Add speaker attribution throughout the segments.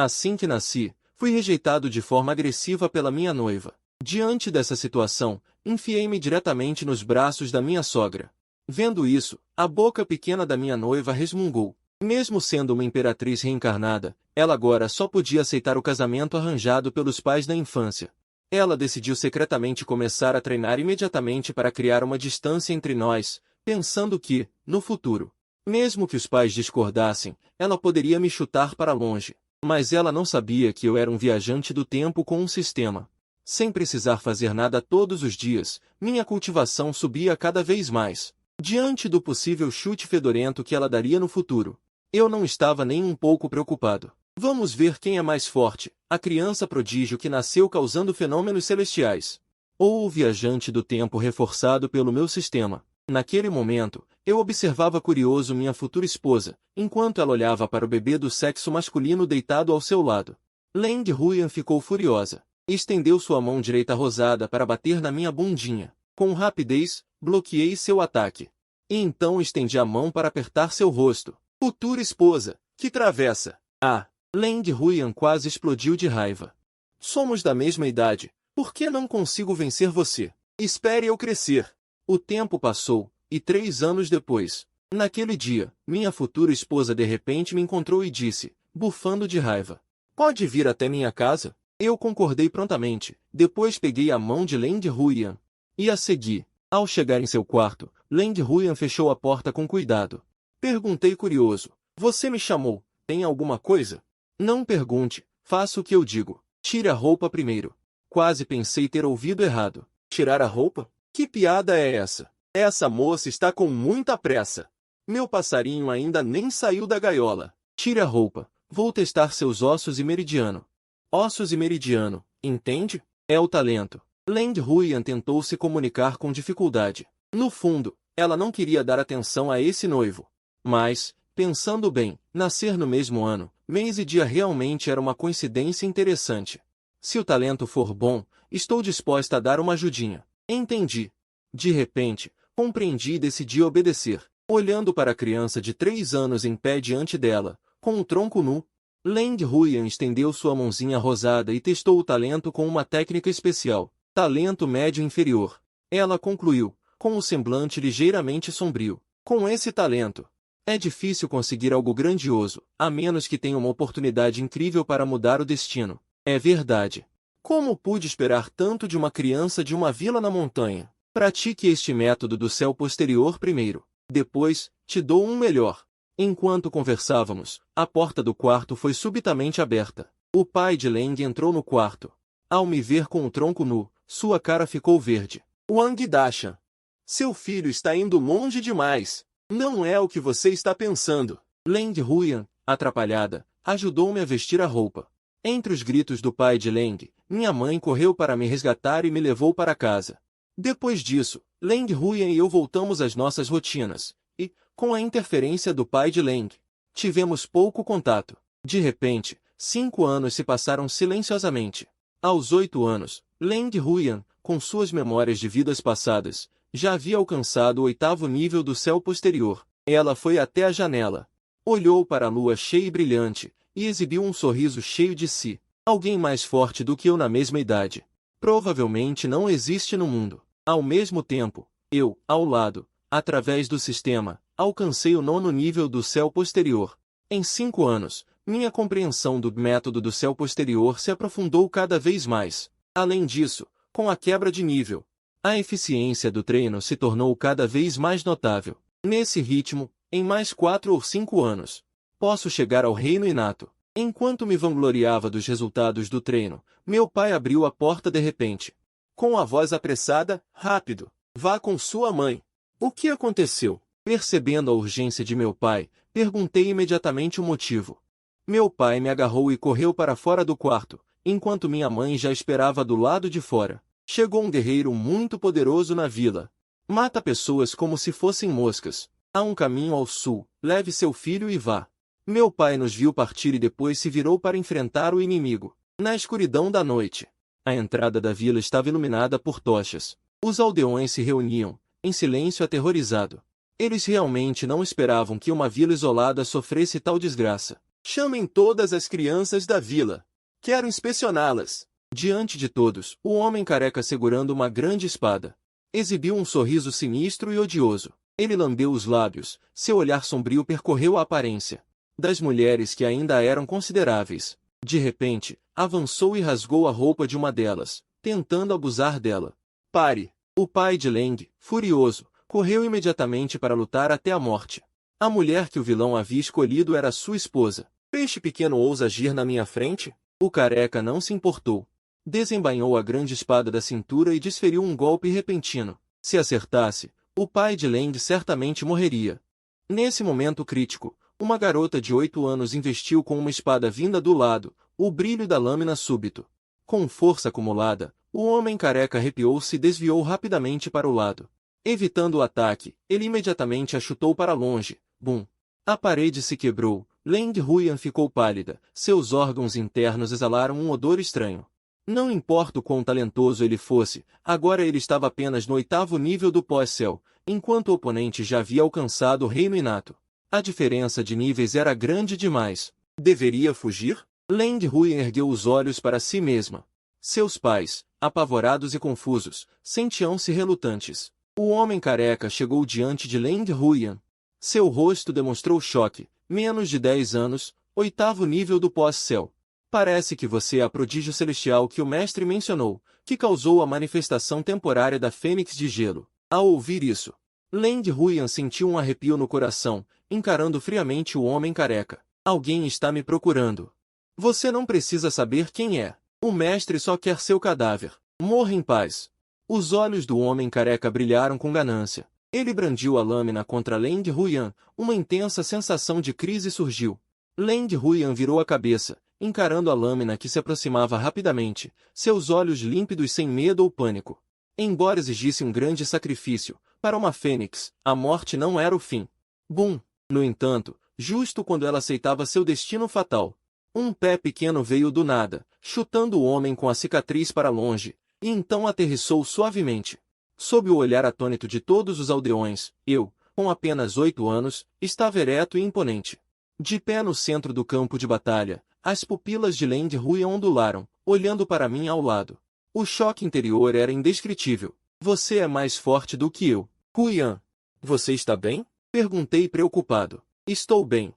Speaker 1: Assim que nasci, fui rejeitado de forma agressiva pela minha noiva. Diante dessa situação, enfiei-me diretamente nos braços da minha sogra. Vendo isso, a boca pequena da minha noiva resmungou. Mesmo sendo uma imperatriz reencarnada, ela agora só podia aceitar o casamento arranjado pelos pais na infância. Ela decidiu secretamente começar a treinar imediatamente para criar uma distância entre nós, pensando que, no futuro, mesmo que os pais discordassem, ela poderia me chutar para longe. Mas ela não sabia que eu era um viajante do tempo com um sistema. Sem precisar fazer nada todos os dias, minha cultivação subia cada vez mais. Diante do possível chute fedorento que ela daria no futuro, eu não estava nem um pouco preocupado. Vamos ver quem é mais forte, a criança prodígio que nasceu causando fenômenos celestiais, ou o viajante do tempo reforçado pelo meu sistema. Naquele momento, eu observava curioso minha futura esposa, enquanto ela olhava para o bebê do sexo masculino deitado ao seu lado. Leng Huyan ficou furiosa. Estendeu sua mão direita rosada para bater na minha bundinha. Com rapidez, bloqueei seu ataque. E então estendi a mão para apertar seu rosto. Futura esposa, que travessa! Ah! Leng Huyan quase explodiu de raiva. Somos da mesma idade. Por que não consigo vencer você? Espere eu crescer. O tempo passou, e 3 anos depois, naquele dia, minha futura esposa de repente me encontrou e disse, bufando de raiva: pode vir até minha casa? Eu concordei prontamente, depois peguei a mão de Leng Huyan e a segui. Ao chegar em seu quarto, Leng Huyan fechou a porta com cuidado. Perguntei curioso: você me chamou, tem alguma coisa? Não pergunte, faça o que eu digo. Tire a roupa primeiro. Quase pensei ter ouvido errado. Tirar a roupa? Que piada é essa? Essa moça está com muita pressa. Meu passarinho ainda nem saiu da gaiola. Tire a roupa. Vou testar seus ossos e meridiano. Ossos e meridiano, entende? É o talento. Leng Huyan tentou se comunicar com dificuldade. No fundo, ela não queria dar atenção a esse noivo. Mas, pensando bem, nascer no mesmo ano, mês e dia realmente era uma coincidência interessante. Se o talento for bom, estou disposta a dar uma ajudinha. Entendi. De repente, compreendi e decidi obedecer. Olhando para a criança de 3 anos em pé diante dela, com o tronco nu, Leng Huyan estendeu sua mãozinha rosada e testou o talento com uma técnica especial. Talento médio inferior. Ela concluiu, com o semblante ligeiramente sombrio. Com esse talento, é difícil conseguir algo grandioso, a menos que tenha uma oportunidade incrível para mudar o destino. É verdade. Como pude esperar tanto de uma criança de uma vila na montanha? Pratique este método do céu posterior primeiro. Depois, te dou um melhor. Enquanto conversávamos, a porta do quarto foi subitamente aberta. O pai de Leng entrou no quarto. Ao me ver com o tronco nu, sua cara ficou verde. Wang Dashan, seu filho está indo longe demais. Não é o que você está pensando. Leng Huyan, atrapalhada, ajudou-me a vestir a roupa. Entre os gritos do pai de Leng, minha mãe correu para me resgatar e me levou para casa. Depois disso, Leng Huyan e eu voltamos às nossas rotinas, e, com a interferência do pai de Leng, tivemos pouco contato. De repente, 5 anos se passaram silenciosamente. Aos 8 anos, Leng Huyan, com suas memórias de vidas passadas, já havia alcançado o 8º nível do céu posterior. Ela foi até a janela. Olhou para a lua cheia e brilhante, e exibiu um sorriso cheio de si. Alguém mais forte do que eu na mesma idade. Provavelmente não existe no mundo. Ao mesmo tempo, eu, ao lado, através do sistema, alcancei o 9º nível do céu posterior. Em 5 anos, minha compreensão do método do céu posterior se aprofundou cada vez mais. Além disso, com a quebra de nível, a eficiência do treino se tornou cada vez mais notável. Nesse ritmo, em mais 4 ou 5 anos, posso chegar ao reino inato. Enquanto me vangloriava dos resultados do treino, meu pai abriu a porta de repente. Com a voz apressada, rápido, vá com sua mãe. O que aconteceu? Percebendo a urgência de meu pai, perguntei imediatamente o motivo. Meu pai me agarrou e correu para fora do quarto, enquanto minha mãe já esperava do lado de fora. Chegou um guerreiro muito poderoso na vila. Mata pessoas como se fossem moscas. Há um caminho ao sul, leve seu filho e vá. Meu pai nos viu partir e depois se virou para enfrentar o inimigo. Na escuridão da noite, a entrada da vila estava iluminada por tochas. Os aldeões se reuniam, em silêncio aterrorizado. Eles realmente não esperavam que uma vila isolada sofresse tal desgraça. Chamem todas as crianças da vila. Quero inspecioná-las. Diante de todos, o homem careca segurando uma grande espada exibiu um sorriso sinistro e odioso. Ele lambeu os lábios, seu olhar sombrio percorreu a aparência das mulheres que ainda eram consideráveis. De repente, avançou e rasgou a roupa de uma delas, tentando abusar dela. Pare! O pai de Leng, furioso, correu imediatamente para lutar até a morte. A mulher que o vilão havia escolhido era sua esposa. Peixe pequeno ousa agir na minha frente? O careca não se importou. Desembainhou a grande espada da cintura e desferiu um golpe repentino. Se acertasse, o pai de Leng certamente morreria. Nesse momento crítico, uma garota de 8 anos investiu com uma espada vinda do lado, o brilho da lâmina súbito. Com força acumulada, o homem careca arrepiou-se e desviou rapidamente para o lado. Evitando o ataque, ele imediatamente a chutou para longe. Bum! A parede se quebrou. Leng Huyan ficou pálida. Seus órgãos internos exalaram um odor estranho. Não importa o quão talentoso ele fosse, agora ele estava apenas no 8º nível do pós-céu, enquanto o oponente já havia alcançado o reino inato. A diferença de níveis era grande demais. Deveria fugir? Leng Huyan ergueu os olhos para si mesma. Seus pais, apavorados e confusos, sentiam-se relutantes. O homem careca chegou diante de Leng Huyan. Seu rosto demonstrou choque. Menos de 10 anos, 8º nível do pós-céu. Parece que você é a prodígio celestial que o mestre mencionou, que causou a manifestação temporária da Fênix de Gelo. Ao ouvir isso, Leng Huyan sentiu um arrepio no coração, encarando friamente o homem careca. Alguém está me procurando. Você não precisa saber quem é. O mestre só quer seu cadáver. Morra em paz. Os olhos do homem careca brilharam com ganância. Ele brandiu a lâmina contra Leng Huyan. Uma intensa sensação de crise surgiu. Leng Huyan virou a cabeça, encarando a lâmina que se aproximava rapidamente, seus olhos límpidos sem medo ou pânico. Embora exigisse um grande sacrifício, para uma fênix, a morte não era o fim. Bum! No entanto, justo quando ela aceitava seu destino fatal, um pé pequeno veio do nada, chutando o homem com a cicatriz para longe, e então aterrissou suavemente. Sob o olhar atônito de todos os aldeões, eu, com apenas 8 anos, estava ereto e imponente. De pé no centro do campo de batalha, as pupilas de Leng Huyan ondularam, olhando para mim ao lado. O choque interior era indescritível. Você é mais forte do que eu. Huyan, você está bem? Perguntei preocupado. Estou bem.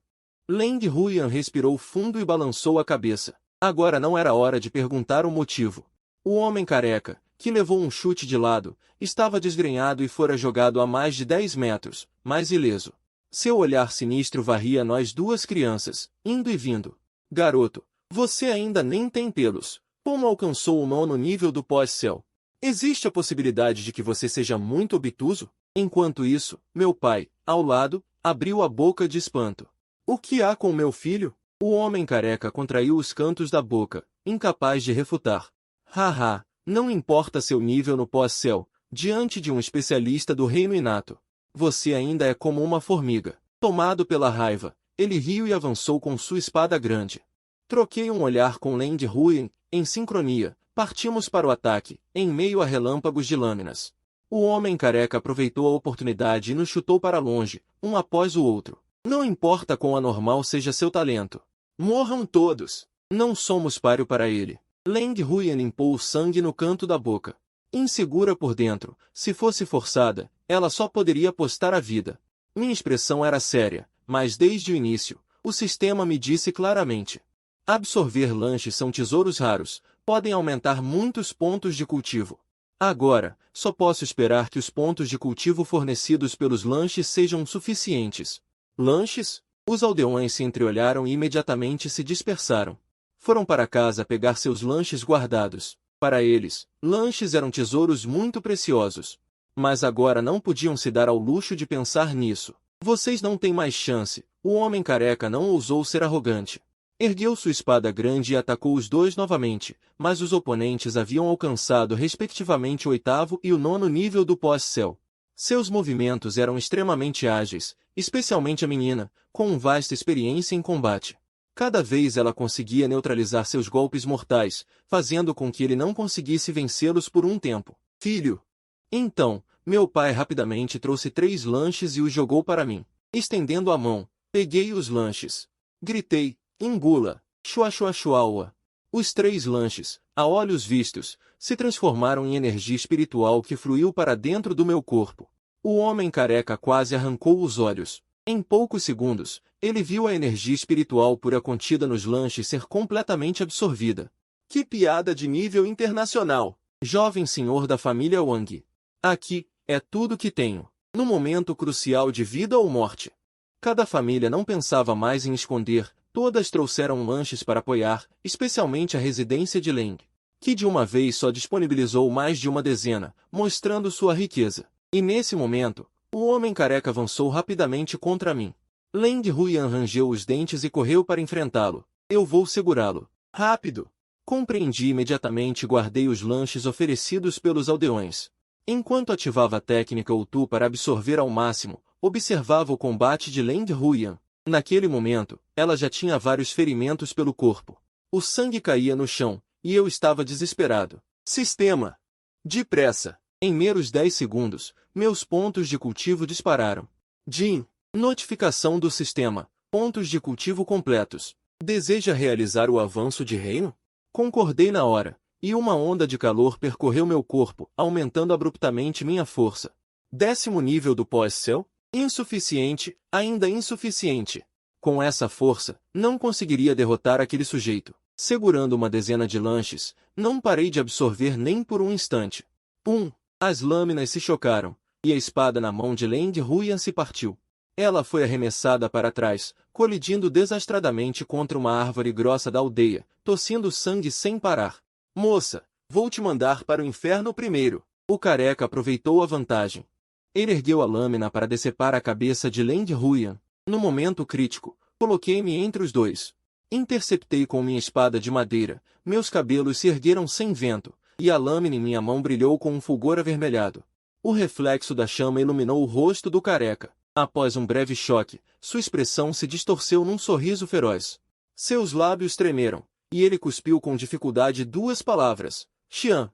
Speaker 1: Leng Huyan respirou fundo e balançou a cabeça. Agora não era hora de perguntar o motivo. O homem careca, que levou um chute de lado, estava desgrenhado e fora jogado a mais de 10 metros, mas ileso. Seu olhar sinistro varria nós duas crianças, indo e vindo. Garoto, você ainda nem tem pelos. Como alcançou o 9º nível do pós-céu? Existe a possibilidade de que você seja muito obtuso? Enquanto isso, meu pai, ao lado, abriu a boca de espanto. O que há com meu filho? O homem careca contraiu os cantos da boca, incapaz de refutar. Haha, não importa seu nível no pós-céu, diante de um especialista do reino inato. Você ainda é como uma formiga. Tomado pela raiva, ele riu e avançou com sua espada grande. Troquei um olhar com Leng Huyan, em sincronia, partimos para o ataque, em meio a relâmpagos de lâminas. O homem careca aproveitou a oportunidade e nos chutou para longe, um após o outro. Não importa quão anormal seja seu talento. Morram todos. Não somos páreo para ele. Leng Huyan limpou o sangue no canto da boca. Insegura por dentro, se fosse forçada, ela só poderia apostar a vida. Minha expressão era séria, mas desde o início, o sistema me disse claramente. Absorver lanches são tesouros raros, podem aumentar muitos pontos de cultivo. Agora, só posso esperar que os pontos de cultivo fornecidos pelos lanches sejam suficientes. Lanches? Os aldeões se entreolharam e imediatamente se dispersaram. Foram para casa pegar seus lanches guardados. Para eles, lanches eram tesouros muito preciosos. Mas agora não podiam se dar ao luxo de pensar nisso. Vocês não têm mais chance. O homem careca não ousou ser arrogante. Ergueu sua espada grande e atacou os dois novamente, mas os oponentes haviam alcançado respectivamente o 8º e o 9º nível do pós-céu. Seus movimentos eram extremamente ágeis, especialmente a menina, com vasta experiência em combate. Cada vez ela conseguia neutralizar seus golpes mortais, fazendo com que ele não conseguisse vencê-los por um tempo. Filho! Então, meu pai rapidamente trouxe 3 lanches e os jogou para mim. Estendendo a mão, peguei os lanches. Gritei, Engula, chua. Os 3 lanches, a olhos vistos, se transformaram em energia espiritual que fluiu para dentro do meu corpo. O homem careca quase arrancou os olhos. Em poucos segundos, ele viu a energia espiritual pura contida nos lanches ser completamente absorvida. Que piada de nível internacional! Jovem senhor da família Wang. Aqui, é tudo que tenho. No momento crucial de vida ou morte. Cada família não pensava mais em esconder, todas trouxeram lanches para apoiar, especialmente a residência de Leng, que de uma vez só disponibilizou mais de uma dezena, mostrando sua riqueza. E nesse momento, o homem careca avançou rapidamente contra mim. Leng Huyan rangeu os dentes e correu para enfrentá-lo. Eu vou segurá-lo. Rápido! Compreendi imediatamente e guardei os lanches oferecidos pelos aldeões. Enquanto ativava a técnica Utu para absorver ao máximo, observava o combate de Leng Huyan. Naquele momento, ela já tinha vários ferimentos pelo corpo. O sangue caía no chão, e eu estava desesperado. Sistema! Depressa! Em meros 10 segundos, meus pontos de cultivo dispararam. Jin. Notificação do sistema. Pontos de cultivo completos. Deseja realizar o avanço de reino? Concordei na hora, e uma onda de calor percorreu meu corpo, aumentando abruptamente minha força. 10º nível do pós-céu? Insuficiente, ainda insuficiente. Com essa força, não conseguiria derrotar aquele sujeito. Segurando uma dezena de lanches, não parei de absorver nem por um instante. As lâminas se chocaram, e a espada na mão de Leng Huyan se partiu. Ela foi arremessada para trás, colidindo desastradamente contra uma árvore grossa da aldeia, tossindo sangue sem parar. Moça, vou te mandar para o inferno primeiro. O careca aproveitou a vantagem. Ele ergueu a lâmina para decepar a cabeça de Leng Huyan. No momento crítico, coloquei-me entre os dois. Interceptei com minha espada de madeira, meus cabelos se ergueram sem vento, e a lâmina em minha mão brilhou com um fulgor avermelhado. O reflexo da chama iluminou o rosto do careca. Após um breve choque, sua expressão se distorceu num sorriso feroz. Seus lábios tremeram, e ele cuspiu com dificuldade 2 palavras. Xian.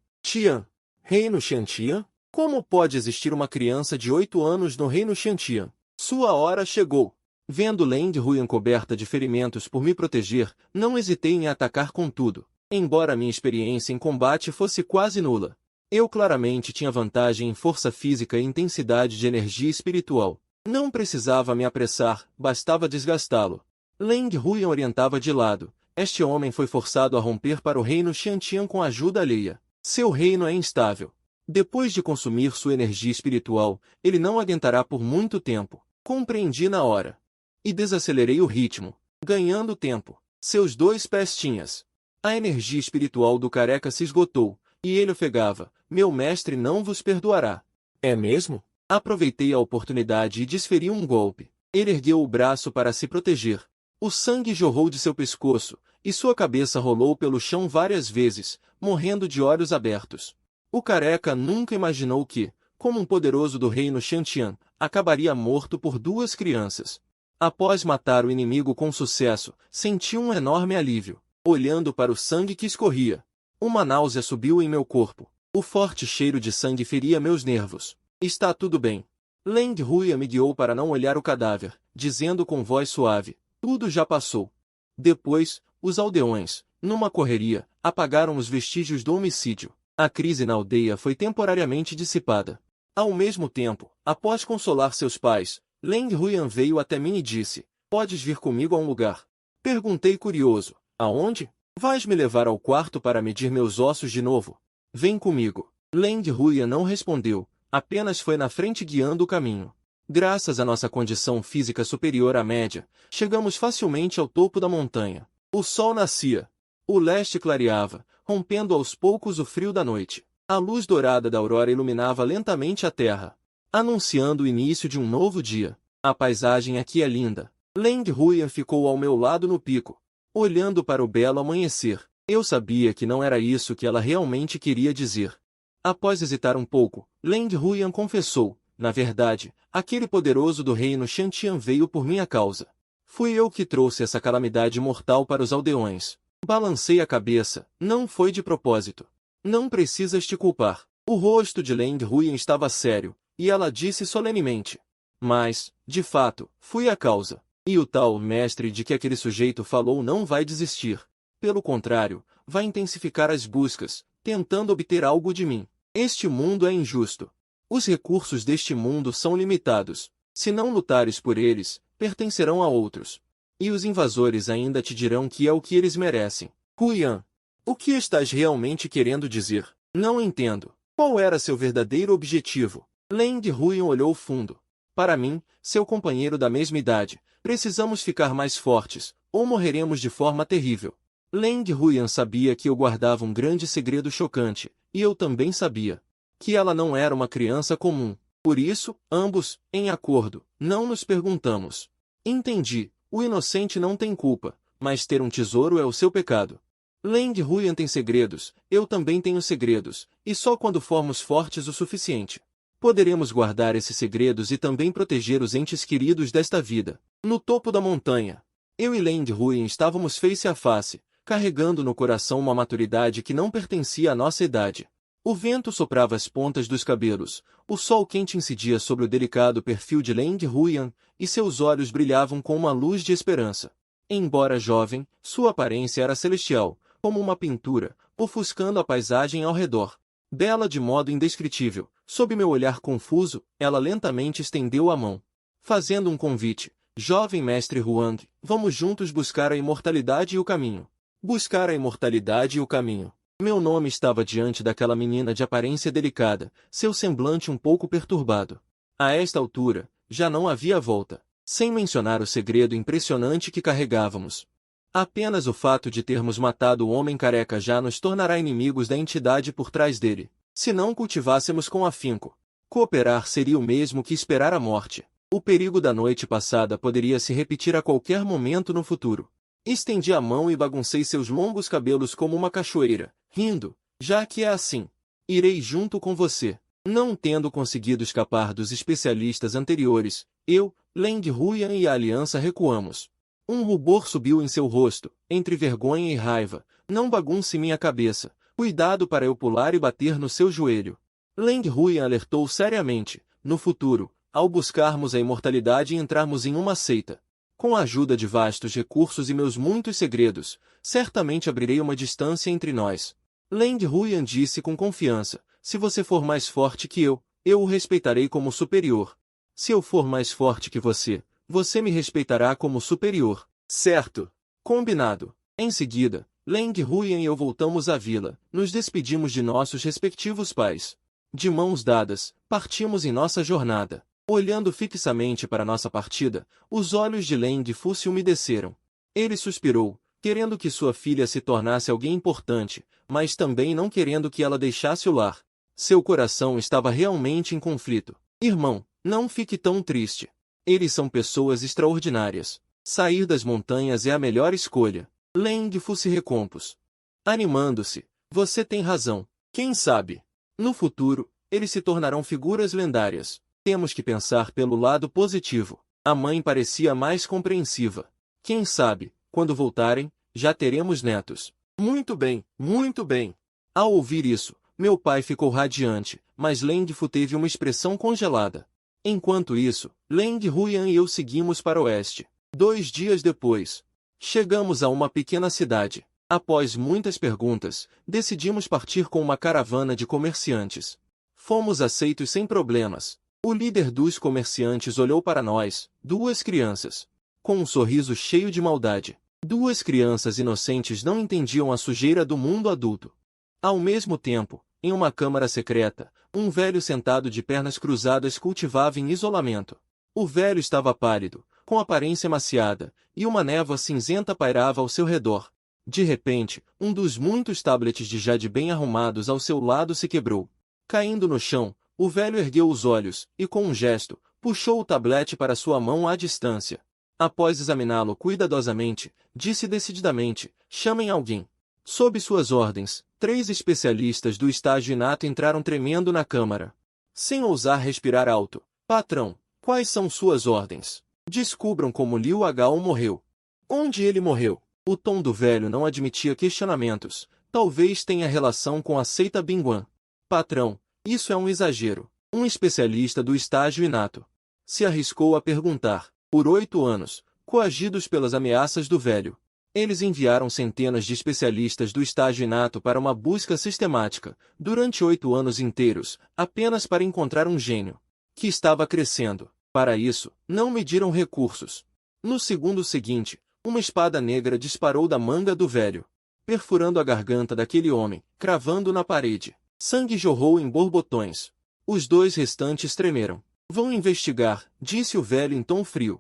Speaker 1: Reino Xiantian? Como pode existir uma criança de 8 anos no reino Xiantian? Sua hora chegou. Vendo Leng Huyan coberta de ferimentos por me proteger, não hesitei em atacar com tudo. Embora minha experiência em combate fosse quase nula, eu claramente tinha vantagem em força física e intensidade de energia espiritual. Não precisava me apressar, bastava desgastá-lo. Leng Huyan orientava de lado. Este homem foi forçado a romper para o reino Xiantian com ajuda alheia. Seu reino é instável. Depois de consumir sua energia espiritual, ele não aguentará por muito tempo. Compreendi na hora. E desacelerei o ritmo, ganhando tempo. Seus 2 pés tinhas. A energia espiritual do careca se esgotou, e ele ofegava. Meu mestre não vos perdoará. É mesmo? Aproveitei a oportunidade e desferi um golpe. Ele ergueu o braço para se proteger. O sangue jorrou de seu pescoço, e sua cabeça rolou pelo chão várias vezes, morrendo de olhos abertos. O careca nunca imaginou que, como um poderoso do reino Xiantian, acabaria morto por 2 crianças. Após matar o inimigo com sucesso, senti um enorme alívio, olhando para o sangue que escorria. Uma náusea subiu em meu corpo. O forte cheiro de sangue feria meus nervos. Está tudo bem. Leng Huyan me guiou para não olhar o cadáver, dizendo com voz suave, tudo já passou. Depois, os aldeões, numa correria, apagaram os vestígios do homicídio. A crise na aldeia foi temporariamente dissipada. Ao mesmo tempo, após consolar seus pais, Leng Huyan veio até mim e disse, podes vir comigo a um lugar. Perguntei curioso, aonde? Vais me levar ao quarto para medir meus ossos de novo? Vem comigo. Leng Huyan não respondeu. Apenas foi na frente guiando o caminho. Graças à nossa condição física superior à média, chegamos facilmente ao topo da montanha. O sol nascia. O leste clareava, rompendo aos poucos o frio da noite. A luz dourada da aurora iluminava lentamente a terra, anunciando o início de um novo dia. A paisagem aqui é linda. Leng Huyan ficou ao meu lado no pico, olhando para o belo amanhecer. Eu sabia que não era isso que ela realmente queria dizer. Após hesitar um pouco, Leng Huyan confessou, na verdade, aquele poderoso do reino Xiantian veio por minha causa. Fui eu que trouxe essa calamidade mortal para os aldeões. Balancei a cabeça, não foi de propósito. Não precisas te culpar. O rosto de Leng Huyan estava sério, e ela disse solenemente. Mas, de fato, fui a causa. E o tal mestre de que aquele sujeito falou não vai desistir. Pelo contrário, vai intensificar as buscas, tentando obter algo de mim. Este mundo é injusto. Os recursos deste mundo são limitados. Se não lutares por eles, pertencerão a outros. E os invasores ainda te dirão que é o que eles merecem. Huyan, o que estás realmente querendo dizer? Não entendo. Qual era seu verdadeiro objetivo? Leng Huyan olhou fundo. Para mim, seu companheiro da mesma idade, precisamos ficar mais fortes, ou morreremos de forma terrível. Leng Huyan sabia que eu guardava um grande segredo chocante, e eu também sabia que ela não era uma criança comum. Por isso, ambos, em acordo, não nos perguntamos. Entendi, o inocente não tem culpa, mas ter um tesouro é o seu pecado. Leng Huyan tem segredos, eu também tenho segredos, e só quando formos fortes o suficiente poderemos guardar esses segredos e também proteger os entes queridos desta vida. No topo da montanha, eu e Leng Huyan estávamos face a face, carregando no coração uma maturidade que não pertencia à nossa idade. O vento soprava as pontas dos cabelos, o sol quente incidia sobre o delicado perfil de Leng Huyan, e seus olhos brilhavam com uma luz de esperança. Embora jovem, sua aparência era celestial, como uma pintura, ofuscando a paisagem ao redor. Bela de modo indescritível, sob meu olhar confuso, ela lentamente estendeu a mão, fazendo um convite. Jovem mestre Huang, vamos juntos buscar a imortalidade e o caminho. Buscar a imortalidade e o caminho. Meu nome estava diante daquela menina de aparência delicada, seu semblante um pouco perturbado. A esta altura, já não havia volta, sem mencionar o segredo impressionante que carregávamos. Apenas o fato de termos matado o homem careca já nos tornará inimigos da entidade por trás dele, se não cultivássemos com afinco. Cooperar seria o mesmo que esperar a morte. O perigo da noite passada poderia se repetir a qualquer momento no futuro. Estendi a mão e baguncei seus longos cabelos como uma cachoeira, rindo. Já que é assim, irei junto com você. Não tendo conseguido escapar dos especialistas anteriores, eu, Leng Huyan e a aliança recuamos. Um rubor subiu em seu rosto, entre vergonha e raiva. Não bagunce minha cabeça. Cuidado para eu pular e bater no seu joelho. Leng Huyan alertou seriamente. No futuro, ao buscarmos a imortalidade e entrarmos em uma seita, com a ajuda de vastos recursos e meus muitos segredos, certamente abrirei uma distância entre nós. Leng Huyan disse com confiança, se você for mais forte que eu o respeitarei como superior. Se eu for mais forte que você me respeitará como superior. Certo. Combinado. Em seguida, Leng Huyan e eu voltamos à vila, nos despedimos de nossos respectivos pais. De mãos dadas, partimos em nossa jornada. Olhando fixamente para nossa partida, os olhos de Leng Fu se umedeceram. Ele suspirou, querendo que sua filha se tornasse alguém importante, mas também não querendo que ela deixasse o lar. Seu coração estava realmente em conflito. Irmão, não fique tão triste. Eles são pessoas extraordinárias. Sair das montanhas é a melhor escolha. Leng Fu se recompôs, animando-se. Você tem razão. Quem sabe? No futuro, eles se tornarão figuras lendárias. Temos que pensar pelo lado positivo. A mãe parecia mais compreensiva. Quem sabe, quando voltarem, já teremos netos. Muito bem, muito bem. Ao ouvir isso, meu pai ficou radiante, mas Leng Fu teve uma expressão congelada. Enquanto isso, Leng Huyan e eu seguimos para o oeste. 2 dias depois, chegamos a uma pequena cidade. Após muitas perguntas, decidimos partir com uma caravana de comerciantes. Fomos aceitos sem problemas. O líder dos comerciantes olhou para nós, 2 crianças, com um sorriso cheio de maldade. 2 crianças inocentes não entendiam a sujeira do mundo adulto. Ao mesmo tempo, em uma câmara secreta, um velho sentado de pernas cruzadas cultivava em isolamento. O velho estava pálido, com aparência emaciada, e uma névoa cinzenta pairava ao seu redor. De repente, um dos muitos tablets de jade bem arrumados ao seu lado se quebrou. Caindo no chão, o velho ergueu os olhos, e com um gesto, puxou o tablete para sua mão à distância. Após examiná-lo cuidadosamente, disse decididamente, chamem alguém. Sob suas ordens, 3 especialistas do estágio inato entraram tremendo na câmara. Sem ousar respirar alto, patrão, quais são suas ordens? Descubram como Liu Agao morreu. Onde ele morreu? O tom do velho não admitia questionamentos. Talvez tenha relação com a seita Bingguan. Patrão, isso é um exagero. Um especialista do estágio inato se arriscou a perguntar. Por 8 anos, Coagidos pelas ameaças do velho, eles enviaram centenas de especialistas do estágio inato para uma busca sistemática, durante 8 anos inteiros, apenas para encontrar um gênio que estava crescendo. Para isso, não mediram recursos. No segundo seguinte, uma espada negra disparou da manga do velho, perfurando a garganta daquele homem, cravando na parede. Sangue jorrou em borbotões. Os 2 restantes tremeram. Vão investigar, disse o velho em tom frio.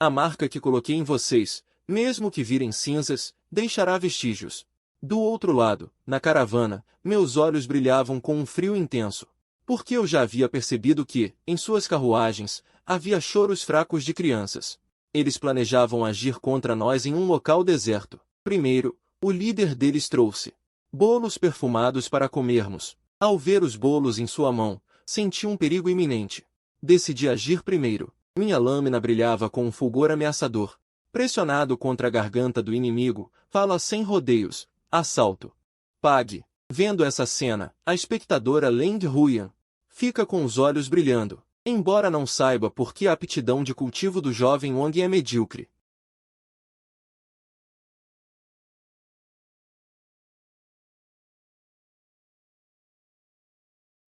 Speaker 1: A marca que coloquei em vocês, mesmo que virem cinzas, deixará vestígios. Do outro lado, na caravana, meus olhos brilhavam com um frio intenso, porque eu já havia percebido que, em suas carruagens, havia choros fracos de crianças. Eles planejavam agir contra nós em um local deserto. Primeiro, o líder deles trouxe bolos perfumados para comermos. Ao ver os bolos em sua mão, senti um perigo iminente. Decidi agir primeiro. Minha lâmina brilhava com um fulgor ameaçador. Pressionado contra a garganta do inimigo, fala sem rodeios. Assalto. Pague. Vendo essa cena, a espectadora Land Huyan fica com os olhos brilhando, embora não saiba por que a aptidão de cultivo do jovem Wang é medíocre.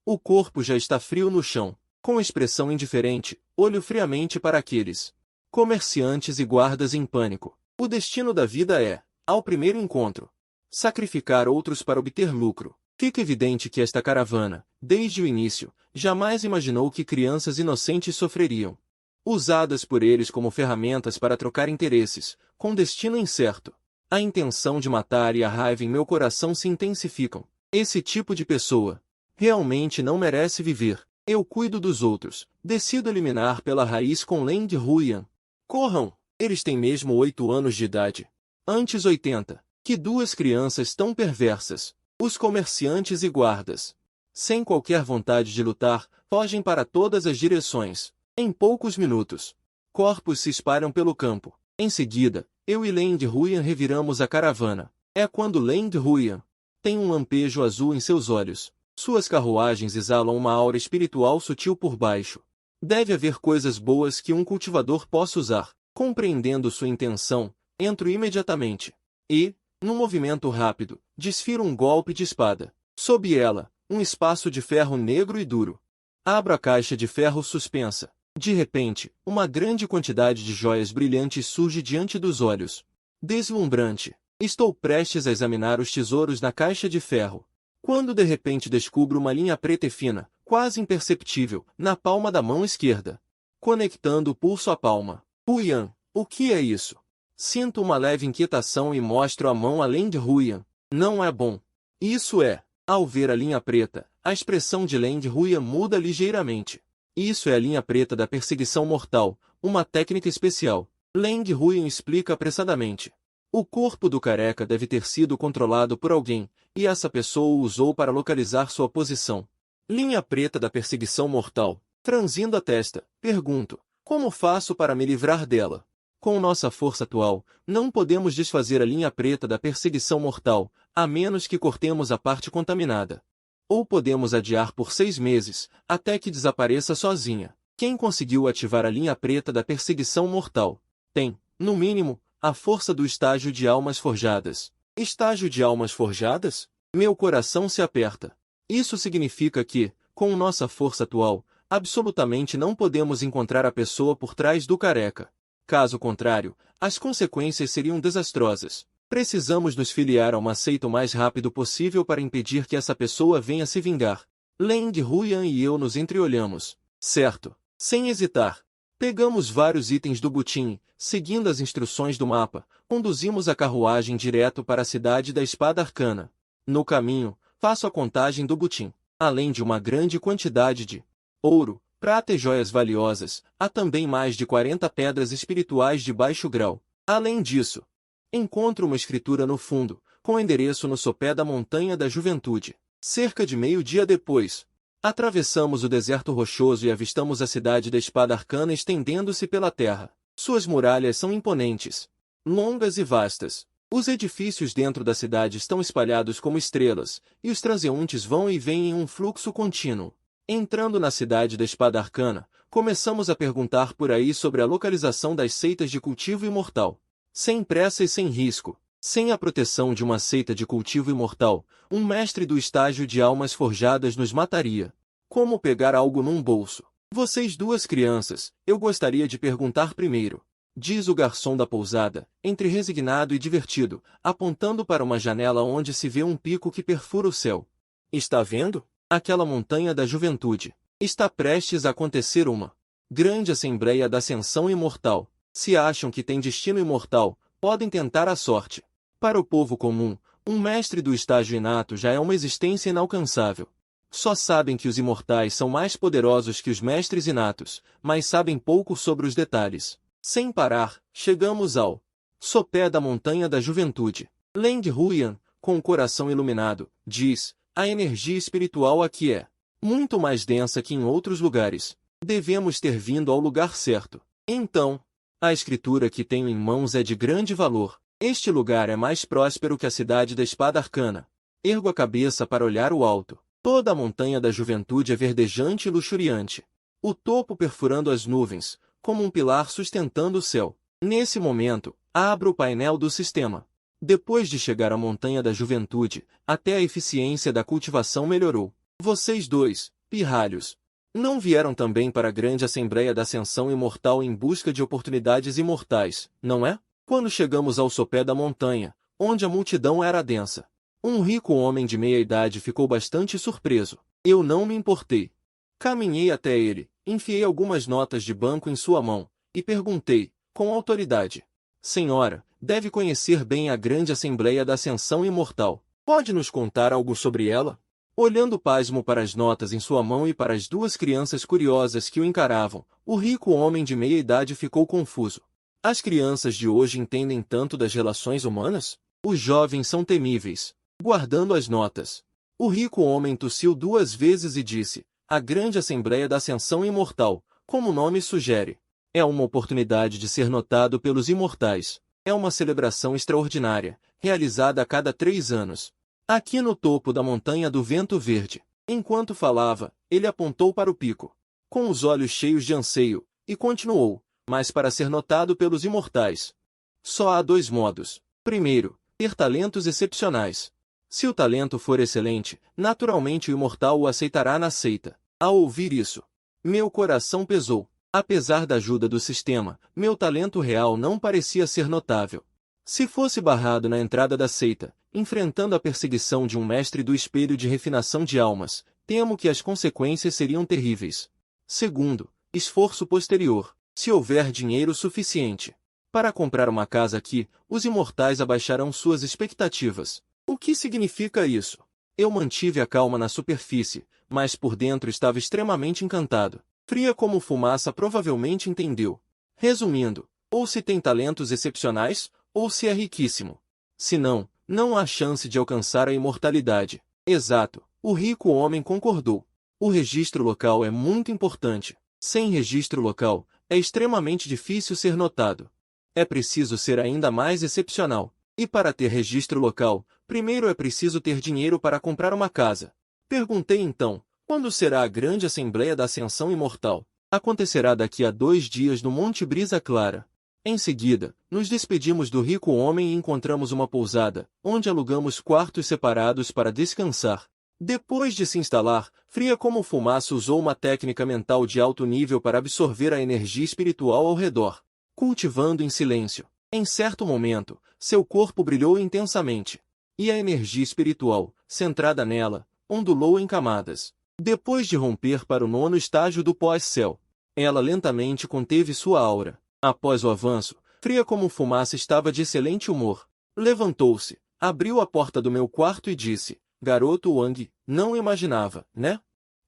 Speaker 1: O corpo já está frio no chão, com expressão indiferente, olho friamente para aqueles comerciantes e guardas em pânico. O destino da vida é, ao primeiro encontro, sacrificar outros para obter lucro. Fica evidente que esta caravana, desde o início, jamais imaginou que crianças inocentes sofreriam, usadas por eles como ferramentas para trocar interesses, com destino incerto. A intenção de matar e a raiva em meu coração se intensificam. Esse tipo de pessoa realmente não merece viver. Eu cuido dos outros. Decido eliminar pela raiz com Land Huyan. Corram! Eles têm mesmo 8 anos de idade. Antes 80. Que 2 crianças tão perversas. Os comerciantes e guardas, sem qualquer vontade de lutar, fogem para todas as direções. Em poucos minutos, corpos se espalham pelo campo. Em seguida, eu e Land Huyan reviramos a caravana. É quando Land Huyan tem um lampejo azul em seus olhos. Suas carruagens exalam uma aura espiritual sutil por baixo. Deve haver coisas boas que um cultivador possa usar. Compreendendo sua intenção, entro imediatamente. E, num movimento rápido, desfiro um golpe de espada. Sob ela, um espaço de ferro negro e duro. Abro a caixa de ferro suspensa. De repente, uma grande quantidade de joias brilhantes surge diante dos olhos. Deslumbrante. Estou prestes a examinar os tesouros na caixa de ferro, quando de repente descubro uma linha preta e fina, quase imperceptível, na palma da mão esquerda, conectando o pulso à palma. Huyan, o que é isso? Sinto uma leve inquietação e mostro a mão a Land Huyan. Não é bom. Isso é. Ao ver a linha preta, a expressão de Land Huyan muda ligeiramente. Isso é a linha preta da perseguição mortal, uma técnica especial. Land Huyan explica apressadamente. O corpo do careca deve ter sido controlado por alguém, e essa pessoa o usou para localizar sua posição. Linha preta da perseguição mortal. Franzindo a testa, pergunto, como faço para me livrar dela? Com nossa força atual, não podemos desfazer a linha preta da perseguição mortal, a menos que cortemos a parte contaminada. Ou podemos adiar por 6 meses, até que desapareça sozinha. Quem conseguiu ativar a linha preta da perseguição mortal tem, no mínimo, a força do estágio de almas forjadas. Estágio de almas forjadas? Meu coração se aperta. Isso significa que, com nossa força atual, absolutamente não podemos encontrar a pessoa por trás do careca. Caso contrário, as consequências seriam desastrosas. Precisamos nos filiar a uma seita o mais rápido possível para impedir que essa pessoa venha se vingar. Land Huyan e eu nos entreolhamos. Certo. Sem hesitar. Pegamos vários itens do butim, seguindo as instruções do mapa, conduzimos a carruagem direto para a cidade da Espada Arcana. No caminho, faço a contagem do butim. Além de uma grande quantidade de ouro, prata e joias valiosas, há também mais de 40 pedras espirituais de baixo grau. Além disso, encontro uma escritura no fundo, com endereço no sopé da Montanha da Juventude. Cerca de meio-dia depois, atravessamos o deserto rochoso e avistamos a cidade da Espada Arcana estendendo-se pela terra. Suas muralhas são imponentes, longas e vastas. Os edifícios dentro da cidade estão espalhados como estrelas, e os transeuntes vão e vêm em um fluxo contínuo. Entrando na cidade da Espada Arcana, Começamos a perguntar por aí sobre a localização das seitas de cultivo imortal. Sem pressa e sem risco, sem a proteção de uma seita de cultivo imortal, um mestre do estágio de almas forjadas nos mataria. Como pegar algo num bolso? Vocês duas crianças, eu gostaria de perguntar primeiro. Diz o garçom da pousada, entre resignado e divertido, apontando para uma janela onde se vê um pico que perfura o céu. Está vendo? Aquela montanha da juventude. Está prestes a acontecer uma grande assembleia da ascensão imortal. Se acham que têm destino imortal, podem tentar a sorte. Para o povo comum, um mestre do estágio inato já é uma existência inalcançável. Só sabem que os imortais são mais poderosos que os mestres inatos, mas sabem pouco sobre os detalhes. Sem parar, chegamos ao sopé da montanha da juventude. Land Huyan, com o coração iluminado, diz, a energia espiritual aqui é muito mais densa que em outros lugares. Devemos ter vindo ao lugar certo. Então, a escritura que tenho em mãos é de grande valor. Este lugar é mais próspero que a cidade da espada arcana. Ergo a cabeça para olhar o alto. Toda a montanha da juventude é verdejante e luxuriante. O topo perfurando as nuvens, como um pilar sustentando o céu. Nesse momento, abro o painel do sistema. Depois de chegar à montanha da juventude, até a eficiência da cultivação melhorou. Vocês dois, pirralhos, não vieram também para a grande assembleia da ascensão imortal em busca de oportunidades imortais, não é? Quando chegamos ao sopé da montanha, onde a multidão era densa, um rico homem de meia-idade ficou bastante surpreso. Eu não me importei. Caminhei até ele, enfiei algumas notas de banco em sua mão, e perguntei, com autoridade. Senhora, deve conhecer bem a grande assembleia da ascensão imortal. Pode nos contar algo sobre ela? Olhando pasmo para as notas em sua mão e para as duas crianças curiosas que o encaravam, o rico homem de meia-idade ficou confuso. As crianças de hoje entendem tanto das relações humanas? Os jovens são temíveis. Guardando as notas. O rico homem tossiu 2 vezes e disse, a grande assembleia da ascensão imortal, como o nome sugere. É uma oportunidade de ser notado pelos imortais. É uma celebração extraordinária, realizada a cada 3 anos. Aqui no topo da montanha do vento verde. Enquanto falava, ele apontou para o pico, com os olhos cheios de anseio, e continuou, mas para ser notado pelos imortais. Só há 2 modos. Primeiro, ter talentos excepcionais. Se o talento for excelente, naturalmente o imortal o aceitará na seita. Ao ouvir isso, meu coração pesou. Apesar da ajuda do sistema, meu talento real não parecia ser notável. Se fosse barrado na entrada da seita, enfrentando a perseguição de um mestre do espelho de refinação de almas, temo que as consequências seriam terríveis. Segundo, esforço posterior. Se houver dinheiro suficiente para comprar uma casa aqui, os imortais abaixarão suas expectativas. O que significa isso? Eu mantive a calma na superfície, mas por dentro estava extremamente encantado. Fria como fumaça provavelmente entendeu. Resumindo, ou se tem talentos excepcionais, ou se é riquíssimo. Se não, não há chance de alcançar a imortalidade. Exato, o rico homem concordou. O registro local é muito importante. Sem registro local, é extremamente difícil ser notado. É preciso ser ainda mais excepcional. E para ter registro local, primeiro é preciso ter dinheiro para comprar uma casa. Perguntei então, quando será a grande assembleia da ascensão imortal? Acontecerá daqui a 2 dias no Monte Brisa Clara. Em seguida, nos despedimos do rico homem e encontramos uma pousada, onde alugamos quartos separados para descansar. Depois de se instalar, fria como fumaça usou uma técnica mental de alto nível para absorver a energia espiritual ao redor, cultivando em silêncio. Em certo momento, seu corpo brilhou intensamente, e a energia espiritual, centrada nela, ondulou em camadas. Depois de romper para o 9º estágio do pós-céu, ela lentamente conteve sua aura. Após o avanço, fria como fumaça estava de excelente humor. Levantou-se, abriu a porta do meu quarto e disse, garoto Wang, não imaginava, né?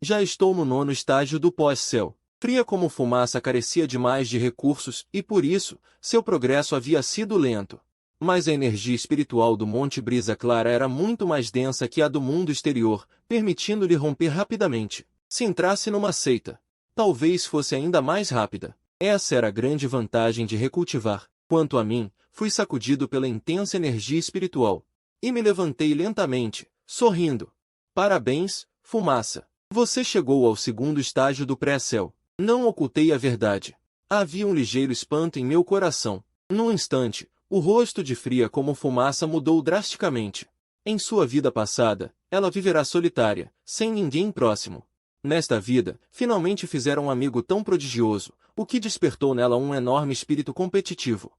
Speaker 1: Já estou no 9º estágio do pós-céu. Fria como fumaça carecia demais de recursos e por isso, seu progresso havia sido lento. Mas a energia espiritual do Monte Brisa Clara era muito mais densa que a do mundo exterior, permitindo-lhe romper rapidamente. Se entrasse numa seita, talvez fosse ainda mais rápida. Essa era a grande vantagem de recultivar. Quanto a mim, fui sacudido pela intensa energia espiritual. E me levantei lentamente, sorrindo. Parabéns, fumaça. Você chegou ao 2º estágio do pré-céu. Não ocultei a verdade. Havia um ligeiro espanto em meu coração. Num instante, o rosto de Fria como fumaça mudou drasticamente. Em sua vida passada, ela viverá solitária, sem ninguém próximo. Nesta vida, finalmente fizeram um amigo tão prodigioso, o que despertou nela um enorme espírito competitivo.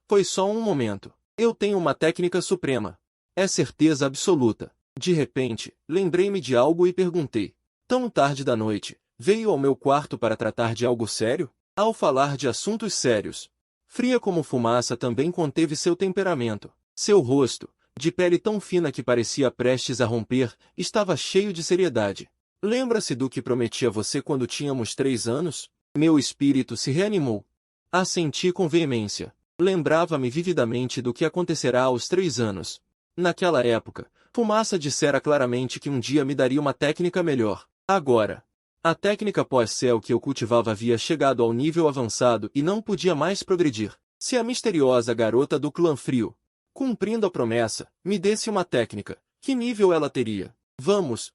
Speaker 1: Foi só um momento. Eu tenho uma técnica suprema. É certeza absoluta. De repente, lembrei-me de algo e perguntei. Tão tarde da noite, veio ao meu quarto para tratar de algo sério? Ao falar de assuntos sérios, Fria como fumaça também conteve seu temperamento. Seu rosto, de pele tão fina que parecia prestes a romper, estava cheio de seriedade. Lembra-se do que prometi a você quando tínhamos 3 anos? Meu espírito se reanimou. Assenti com veemência. Lembrava-me vividamente do que acontecerá aos 3 anos. Naquela época, Fumaça dissera claramente que um dia me daria uma técnica melhor. Agora, a técnica pós-céu que eu cultivava havia chegado ao nível avançado e não podia mais progredir. Se a misteriosa garota do clã Frio, cumprindo a promessa, me desse uma técnica, que nível ela teria? Vamos.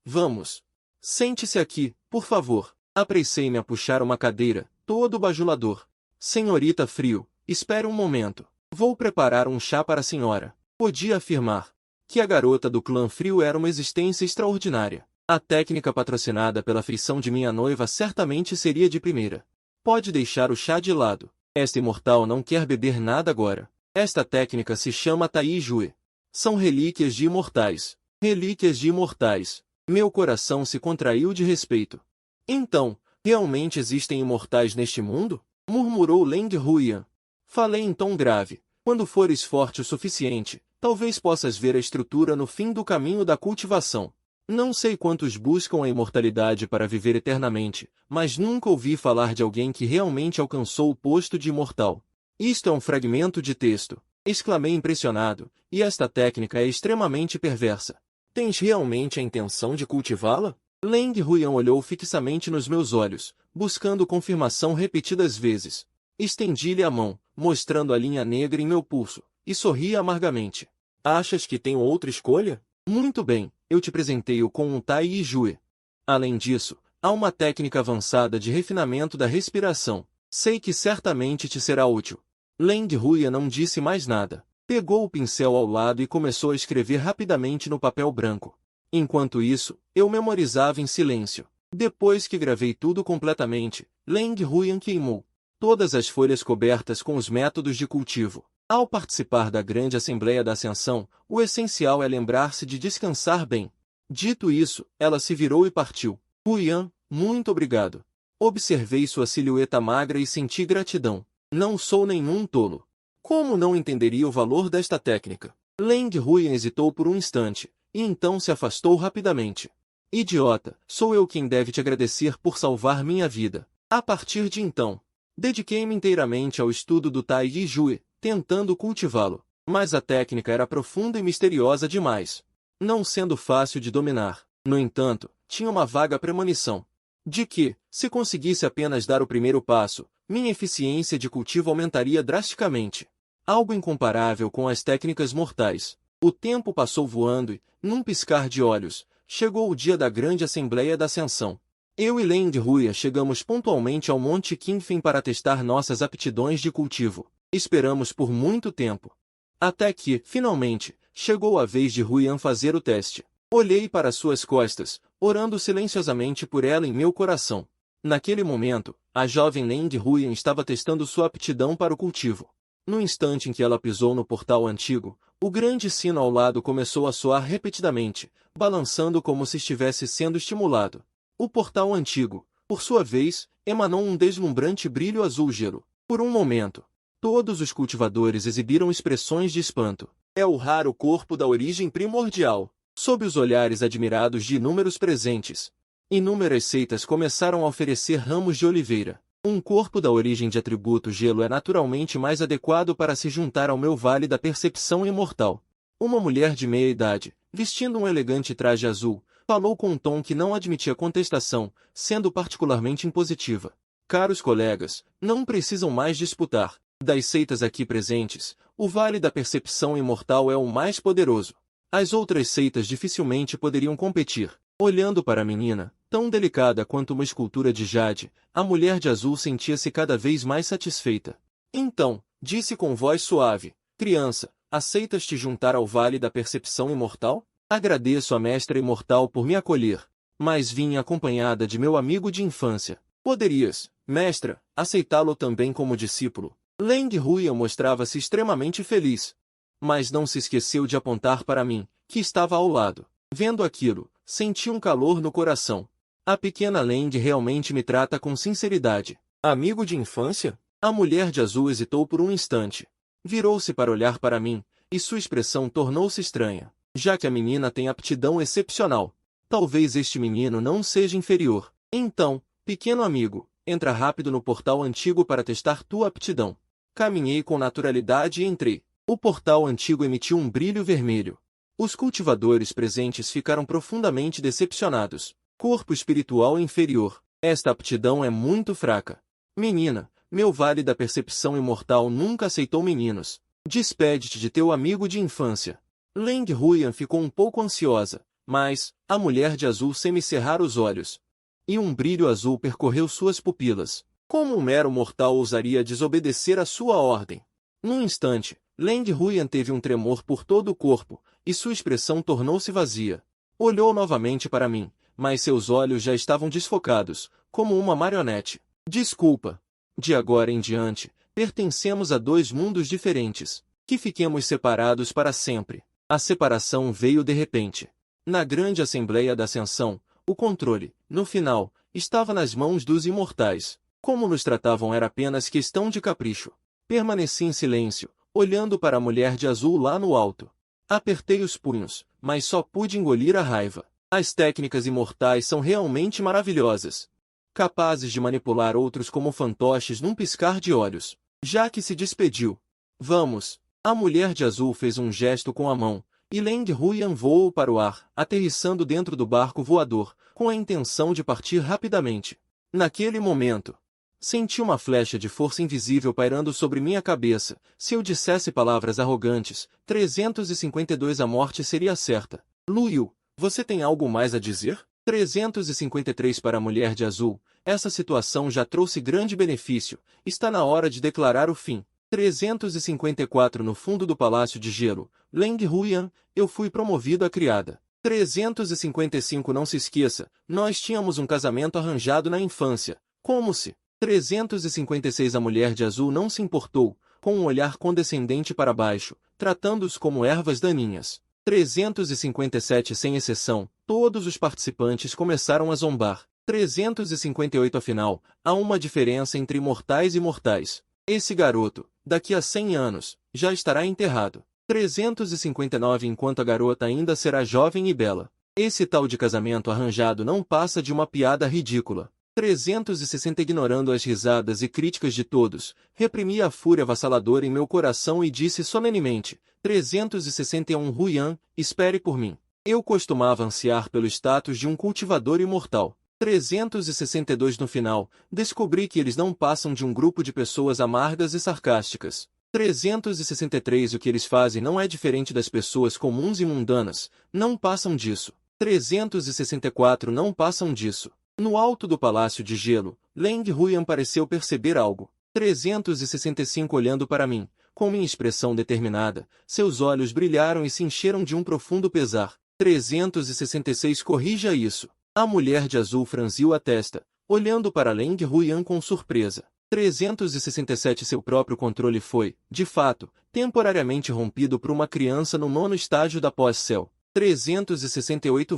Speaker 1: Sente-se aqui, por favor. Apressei-me a puxar uma cadeira, todo bajulador. Senhorita Frio, espere um momento. Vou preparar um chá para a senhora. Podia afirmar que a garota do clã Frio era uma existência extraordinária. A técnica patrocinada pela feição de minha noiva certamente seria de primeira. Pode deixar o chá de lado. Esta imortal não quer beber nada agora. Esta técnica se chama Tai Jue. São relíquias de imortais. Relíquias de imortais. Meu coração se contraiu de respeito. Então, realmente existem imortais neste mundo? Murmurou Leng Huiyan. Falei em tom grave. Quando fores forte o suficiente, talvez possas ver a estrutura no fim do caminho da cultivação. Não sei quantos buscam a imortalidade para viver eternamente, mas nunca ouvi falar de alguém que realmente alcançou o posto de imortal. Isto é um fragmento de texto, exclamei impressionado, e esta técnica é extremamente perversa. Tens realmente a intenção de cultivá-la? Leng Huiyan olhou fixamente nos meus olhos, buscando confirmação repetidas vezes. Estendi-lhe a mão, mostrando a linha negra em meu pulso, e sorri amargamente. Achas que tenho outra escolha? Muito bem, eu te presenteio com um Tai Jue. Além disso, há uma técnica avançada de refinamento da respiração. Sei que certamente te será útil. Leng Huiyan não disse mais nada. Pegou o pincel ao lado e começou a escrever rapidamente no papel branco. Enquanto isso, eu memorizava em silêncio. Depois que gravei tudo completamente, Leng Huiyan queimou todas as folhas cobertas com os métodos de cultivo. Ao participar da grande Assembleia da Ascensão, o essencial é lembrar-se de descansar bem. Dito isso, ela se virou e partiu. Huiyan, muito obrigado. Observei sua silhueta magra e senti gratidão. Não sou nenhum tolo. Como não entenderia o valor desta técnica? Leng Huiyan hesitou por um instante, e então se afastou rapidamente. Idiota, sou eu quem deve te agradecer por salvar minha vida. A partir de então, dediquei-me inteiramente ao estudo do Tai Jue, tentando cultivá-lo. Mas a técnica era profunda e misteriosa demais, não sendo fácil de dominar. No entanto, tinha uma vaga premonição de que, se conseguisse apenas dar o primeiro passo, minha eficiência de cultivo aumentaria drasticamente. Algo incomparável com as técnicas mortais. O tempo passou voando e, num piscar de olhos, chegou o dia da grande Assembleia da Ascensão. Eu e Leng Huiyan chegamos pontualmente ao Monte Qingfen para testar nossas aptidões de cultivo. Esperamos por muito tempo. Até que, finalmente, chegou a vez de Huiyan fazer o teste. Olhei para suas costas, orando silenciosamente por ela em meu coração. Naquele momento, a jovem Leng Huiyan estava testando sua aptidão para o cultivo. No instante em que ela pisou no portal antigo, o grande sino ao lado começou a soar repetidamente, balançando como se estivesse sendo estimulado. O portal antigo, por sua vez, emanou um deslumbrante brilho azul gelo. Por um momento, todos os cultivadores exibiram expressões de espanto. É o raro corpo da origem primordial. Sob os olhares admirados de inúmeros presentes, inúmeras seitas começaram a oferecer ramos de oliveira. Um corpo da origem de atributo gelo é naturalmente mais adequado para se juntar ao meu vale da percepção imortal. Uma mulher de meia idade, vestindo um elegante traje azul, falou com um tom que não admitia contestação, sendo particularmente impositiva. Caros colegas, não precisam mais disputar. Das seitas aqui presentes, o Vale da Percepção Imortal é o mais poderoso. As outras seitas dificilmente poderiam competir. Olhando para a menina, tão delicada quanto uma escultura de jade, a mulher de azul sentia-se cada vez mais satisfeita. Então, disse com voz suave, criança, aceitas te juntar ao Vale da Percepção Imortal? Agradeço à Mestra Imortal por me acolher, mas vim acompanhada de meu amigo de infância. Poderias, mestra, aceitá-lo também como discípulo. Leng Huyan mostrava-se extremamente feliz, mas não se esqueceu de apontar para mim, que estava ao lado. Vendo aquilo, senti um calor no coração. A pequena Leng realmente me trata com sinceridade. Amigo de infância? A mulher de azul hesitou por um instante. Virou-se para olhar para mim, e sua expressão tornou-se estranha. Já que a menina tem aptidão excepcional, talvez este menino não seja inferior. Então, pequeno amigo, entra rápido no portal antigo para testar tua aptidão. Caminhei com naturalidade e entrei. O portal antigo emitiu um brilho vermelho. Os cultivadores presentes ficaram profundamente decepcionados. Corpo espiritual inferior. Esta aptidão é muito fraca. Menina, meu Vale da Percepção Imortal nunca aceitou meninos. Despede-te de teu amigo de infância. Leng Huyan ficou um pouco ansiosa, mas a mulher de azul semicerrara os olhos. E um brilho azul percorreu suas pupilas. Como um mero mortal ousaria desobedecer a sua ordem? Num instante, Leng Huyan teve um tremor por todo o corpo, e sua expressão tornou-se vazia. Olhou novamente para mim, mas seus olhos já estavam desfocados, como uma marionete. Desculpa. De agora em diante, pertencemos a dois mundos diferentes. Que fiquemos separados para sempre. A separação veio de repente. Na grande Assembleia da Ascensão, o controle, no final, estava nas mãos dos imortais. Como nos tratavam era apenas questão de capricho. Permaneci em silêncio, olhando para a mulher de azul lá no alto. Apertei os punhos, mas só pude engolir a raiva. As técnicas imortais são realmente maravilhosas. Capazes de manipular outros como fantoches num piscar de olhos. Já que se despediu. Vamos. A mulher de azul fez um gesto com a mão, e Leng Huyan voou para o ar, aterrissando dentro do barco voador, com a intenção de partir rapidamente. Naquele momento, senti uma flecha de força invisível pairando sobre minha cabeça. Se eu dissesse palavras arrogantes, 352 a morte seria certa. Luyu, você tem algo mais a dizer? 353 para a mulher de azul. Essa situação já trouxe grande benefício. Está na hora de declarar o fim. 354 no fundo do Palácio de Gelo. Leng Huyan, eu fui promovido a criada. 355 não se esqueça, nós tínhamos um casamento arranjado na infância. Como se? 356 a mulher de azul não se importou, com um olhar condescendente para baixo, tratando-os como ervas daninhas. 357 sem exceção, todos os participantes começaram a zombar. 358 afinal, há uma diferença entre mortais e mortais. Esse garoto, daqui a 100 anos, já estará enterrado. 359 enquanto a garota ainda será jovem e bela. Esse tal de casamento arranjado não passa de uma piada ridícula. 360 ignorando as risadas e críticas de todos, reprimi a fúria avassaladora em meu coração e disse solenemente, 361 Huyan, espere por mim. Eu costumava ansiar pelo status de um cultivador imortal. 362 no final, descobri que eles não passam de um grupo de pessoas amargas e sarcásticas. 363 o que eles fazem não é diferente das pessoas comuns e mundanas, não passam disso. 364 não passam disso. No alto do Palácio de Gelo, Leng Huyan pareceu perceber algo. 365 olhando para mim, com minha expressão determinada, seus olhos brilharam e se encheram de um profundo pesar. 366 corrija isso. A mulher de azul franziu a testa, olhando para Leng Huyan com surpresa. 367 seu próprio controle foi, de fato, temporariamente rompido por uma criança no 9º estágio da pós-céu. 368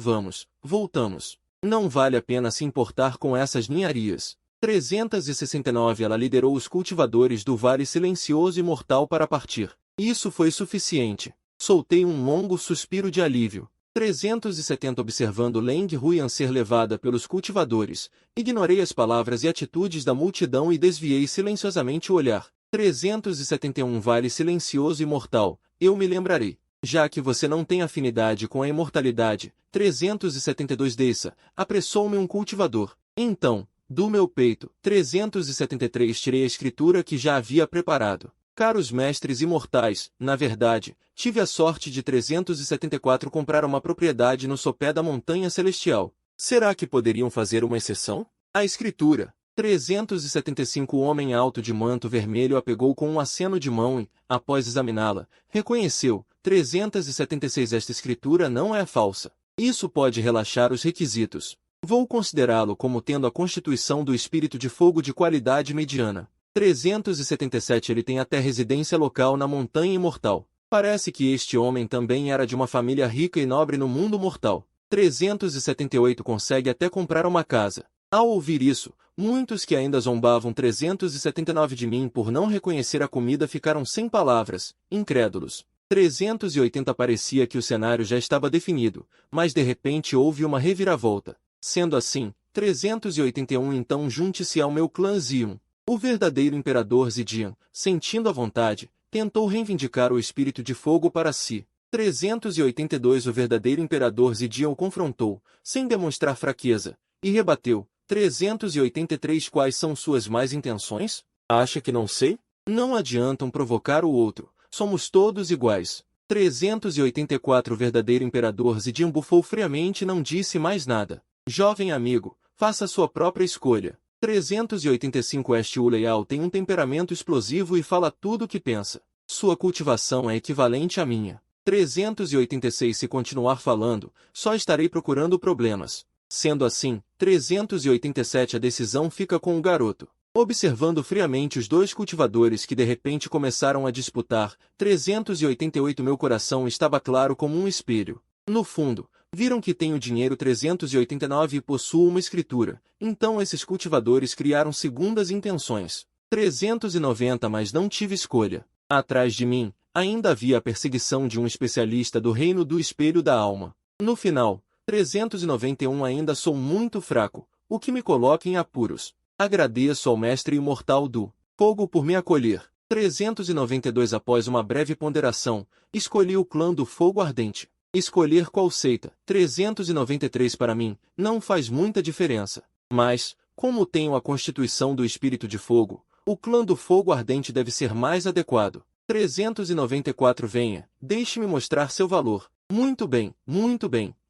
Speaker 1: voltamos. Não vale a pena se importar com essas ninharias. 369 ela liderou os cultivadores do Vale Silencioso e Mortal para partir. Isso foi suficiente. Soltei um longo suspiro de alívio. 370 observando Leng Huyan ser levada pelos cultivadores, ignorei as palavras e atitudes da multidão e desviei silenciosamente o olhar. 371 Vale Silencioso e Mortal, eu me lembrarei. Já que você não tem afinidade com a imortalidade, 372 desça, apressou-me um cultivador. Então, do meu peito, 373 tirei a escritura que já havia preparado. Caros mestres imortais, na verdade, tive a sorte de 374 comprar uma propriedade no sopé da montanha celestial. Será que poderiam fazer uma exceção? A escritura, 375 O homem alto de manto vermelho a pegou com um aceno de mão e, após examiná-la, reconheceu, 376 Esta escritura não é falsa. Isso pode relaxar os requisitos. Vou considerá-lo como tendo a constituição do espírito de fogo de qualidade mediana. 377 Ele tem até residência local na montanha imortal. Parece que este homem também era de uma família rica e nobre no mundo mortal. 378 Consegue até comprar uma casa. Ao ouvir isso, muitos que ainda zombavam 379 de mim por não reconhecer a comida ficaram sem palavras, incrédulos. 380 Parecia que o cenário já estava definido, mas de repente houve uma reviravolta. Sendo assim, 381 Então junte-se ao meu clã Zion. O verdadeiro imperador Zidian, sentindo a vontade, tentou reivindicar o espírito de fogo para si. 382 O verdadeiro imperador Zidian o confrontou, sem demonstrar fraqueza, e rebateu. 383 Quais são suas más intenções? Acha que não sei? Não adiantam provocar o outro, somos todos iguais. 384 O verdadeiro imperador Zidian bufou friamente e não disse mais nada. Jovem amigo, faça sua própria escolha. 385 Este Uleal tem um temperamento explosivo e fala tudo o que pensa. Sua cultivação é equivalente à minha. 386 Se continuar falando, só estarei procurando problemas. Sendo assim, 387 A decisão fica com o garoto. Observando friamente os dois cultivadores que de repente começaram a disputar, 388 Meu coração estava claro como um espelho. No fundo, viram que tenho dinheiro 389 e possuo uma escritura, então esses cultivadores criaram segundas intenções. 390 Mas não tive escolha. Atrás de mim, ainda havia a perseguição de um especialista do reino do espelho da alma. No final, 391 Ainda sou muito fraco, o que me coloca em apuros. Agradeço ao mestre imortal do fogo por me acolher. 392 Após uma breve ponderação, escolhi o clã do fogo ardente. Escolher qual seita, 393 Para mim, não faz muita diferença. Mas, como tenho a constituição do espírito de fogo, o clã do fogo ardente deve ser mais adequado. 394 Venha, deixe-me mostrar seu valor. Muito bem,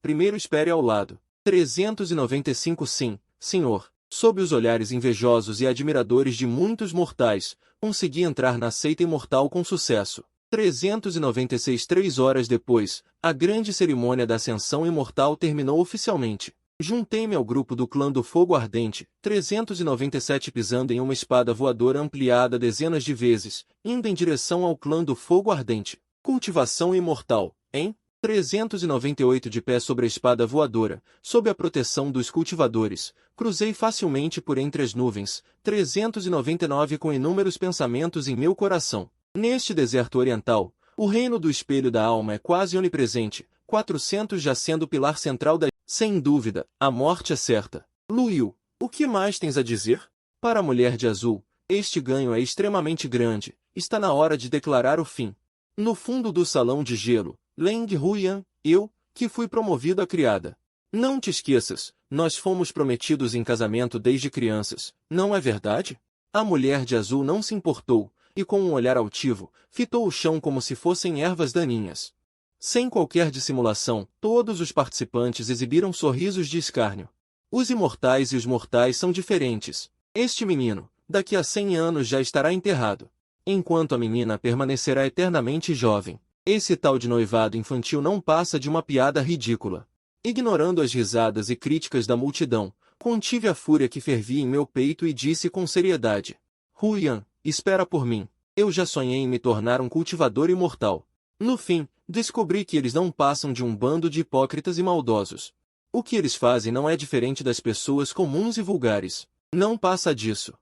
Speaker 1: primeiro espere ao lado. 395 Sim, senhor. Sob os olhares invejosos e admiradores de muitos mortais, consegui entrar na seita imortal com sucesso. 396 3 horas depois, a grande cerimônia da ascensão imortal terminou oficialmente. Juntei-me ao grupo do clã do fogo ardente, 397 pisando em uma espada voadora ampliada dezenas de vezes, indo em direção ao clã do fogo ardente. Cultivação imortal, hein? 398 de pé sobre a espada voadora, sob a proteção dos cultivadores, cruzei facilmente por entre as nuvens, 399 com inúmeros pensamentos em meu coração. Neste deserto oriental, o reino do espelho da alma é quase onipresente, 400 já sendo o pilar central da... Sem dúvida, a morte é certa. Luiu, o que mais tens a dizer? Para a mulher de azul, este ganho é extremamente grande, está na hora de declarar o fim. No fundo do salão de gelo, Leng Huyan, eu, que fui promovido a criada. Não te esqueças, nós fomos prometidos em casamento desde crianças, não é verdade? A mulher de azul não se importou, e com um olhar altivo, fitou o chão como se fossem ervas daninhas. Sem qualquer dissimulação, todos os participantes exibiram sorrisos de escárnio. Os imortais e os mortais são diferentes. Este menino, daqui a 100 anos já estará enterrado. Enquanto a menina permanecerá eternamente jovem. Esse tal de noivado infantil não passa de uma piada ridícula. Ignorando as risadas e críticas da multidão, contive a fúria que fervia em meu peito e disse com seriedade: Huyan, espera por mim. Eu já sonhei em me tornar um cultivador imortal. No fim, descobri que eles não passam de um bando de hipócritas e maldosos. O que eles fazem não é diferente das pessoas comuns e vulgares. Não passa disso.